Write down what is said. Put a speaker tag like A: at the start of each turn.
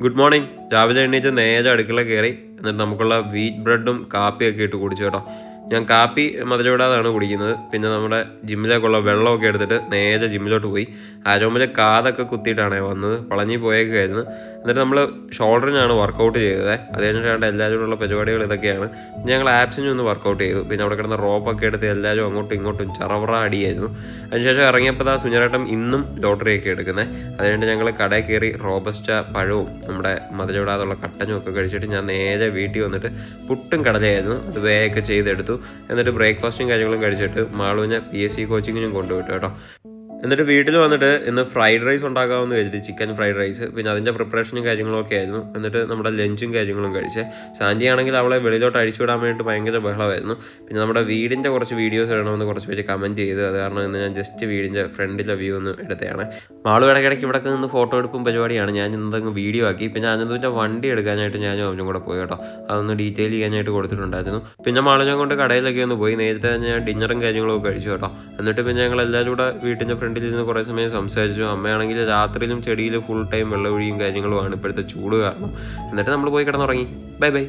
A: Good morning. രാവിലെ എണീറ്റ് നേരെ അടുക്കള കയറി എന്നിട്ട് നമുക്കുള്ള വീറ്റ് ബ്രെഡും കാപ്പിയൊക്കെ ഇട്ട് കുടിച്ചു കേട്ടോ. ഞാൻ കാപ്പി മധുരമിടാതാണ് കുടിക്കുന്നത്. പിന്നെ നമ്മുടെ ജിമ്മിലേക്കുള്ള വെള്ളമൊക്കെ എടുത്തിട്ട് നേരെ ജിമ്മിലോട്ട് പോയി. ആരോമിൽ കാതൊക്കെ കുത്തിയിട്ടാണ് വന്നത്, പളഞ്ഞി പോയേക്കായിരുന്നു. എന്നിട്ട് നമ്മൾ ഷോൾഡറിനാണ് വർക്കൗട്ട് ചെയ്തത്. അത് കഴിഞ്ഞിട്ടാണ് എല്ലാവരും ഉള്ള പരിപാടികൾ ഇതൊക്കെയാണ്. ഞങ്ങൾ ആപ്സിന് ഒന്ന് വർക്കൗട്ട് ചെയ്തു. പിന്നെ അവിടെ കിടന്ന റോപ്പൊക്കെ എടുത്ത് എല്ലാവരും അങ്ങോട്ടും ഇങ്ങോട്ടും ചറവറ അടിയായിരുന്നു. അതിനുശേഷം ഇറങ്ങിയപ്പോൾ സുനിയേട്ടൻ ഇന്നും ലോട്ടറിയൊക്കെ എടുക്കുന്നത്. അതുകൊണ്ട് ഞങ്ങൾ കടയിൽ കയറി റോബസ്റ്റ പഴവും നമ്മുടെ മധുരമിടാതുള്ള കട്ടനും ഒക്കെ കഴിച്ചിട്ട് ഞാൻ നേരെ വീട്ടിൽ വന്നിട്ട് പുട്ടും കടലയായിരുന്നു, അത് വേഗമൊക്കെ ചെയ്തെടുത്തു. എന്നിട്ട് ബ്രേക്ക്ഫാസ്റ്റും കാര്യങ്ങളും കഴിച്ചിട്ട് മാളുവിനെ PSC കോച്ചിങ്ങിനും കൊണ്ടുപോയിട്ടു കേട്ടോ. എന്നിട്ട് വീട്ടിൽ വന്നിട്ട് ഇന്ന് ഫ്രൈഡ് റൈസ് ഉണ്ടാക്കാമെന്ന് കരുതി, ചിക്കൻ ഫ്രൈഡ് റൈസ്. പിന്നെ അതിൻ്റെ പ്രിപ്പറേഷനും കാര്യങ്ങളൊക്കെ ആയിരുന്നു. എന്നിട്ട് നമ്മുടെ ലഞ്ചും കാര്യങ്ങളും കഴിച്ച്. സാൻഡി ആണെങ്കിൽ അവളെ വെളിയിലോട്ട് അഴിച്ചുവിടാൻ വേണ്ടിയിട്ട് ഭയങ്കര ബഹളമായിരുന്നു. പിന്നെ നമ്മുടെ വീടിൻ്റെ കുറച്ച് വീഡിയോസ് ഇടണമെന്ന് കുറച്ച് പേര് കമൻറ്റ് ചെയ്ത്, അത് കാരണം ഇന്ന് ഞാൻ ജസ്റ്റ് വീടിൻ്റെ ഫ്രണ്ടിലെ വ്യൂ ഒന്ന് എടുത്തതാണ്. മാളും ഇടയ്ക്കിടയ്ക്ക് ഇവിടെ നിന്ന് ഫോട്ടോ എടുപ്പും പരിപാടിയാണ്. ഞാൻ ഇന്നതങ്ങ് വീഡിയോ ആക്കി. പിന്നെ അനന്തുവിൻ്റെ വണ്ടി എടുക്കാനായിട്ട് ഞാനും അവനും കൂടെ പോയി കേട്ടോ. അതൊന്ന് ഡീറ്റെയിൽ ചെയ്യാനായിട്ട് കൊടുത്തിട്ടുണ്ടായിരുന്നു. പിന്നെ മാളുവിനെ കൊണ്ട് കടയിലൊക്കെ ഒന്ന് പോയി. നേരത്തെ തന്നെ ഞാൻ ഡിന്നറും കാര്യങ്ങളൊക്കെ കഴിച്ചു കേട്ടോ. എന്നിട്ട് പിന്നെ ഞങ്ങൾ എല്ലാവരും കൂടെ വീട്ടിൻ്റെ ഫ്രണ്ടിലിരുന്ന് കുറേ സമയം സംസാരിച്ചു. അമ്മയാണെങ്കിൽ രാത്രിയിലും ചെടിയിൽ ഫുൾ ടൈം വെള്ളമൊഴിയും കാര്യങ്ങളുമാണ് ഇപ്പോഴത്തെ ചൂട് കാരണം. എന്നിട്ട് നമ്മൾ പോയി കിടന്നുറങ്ങി. Bye bye.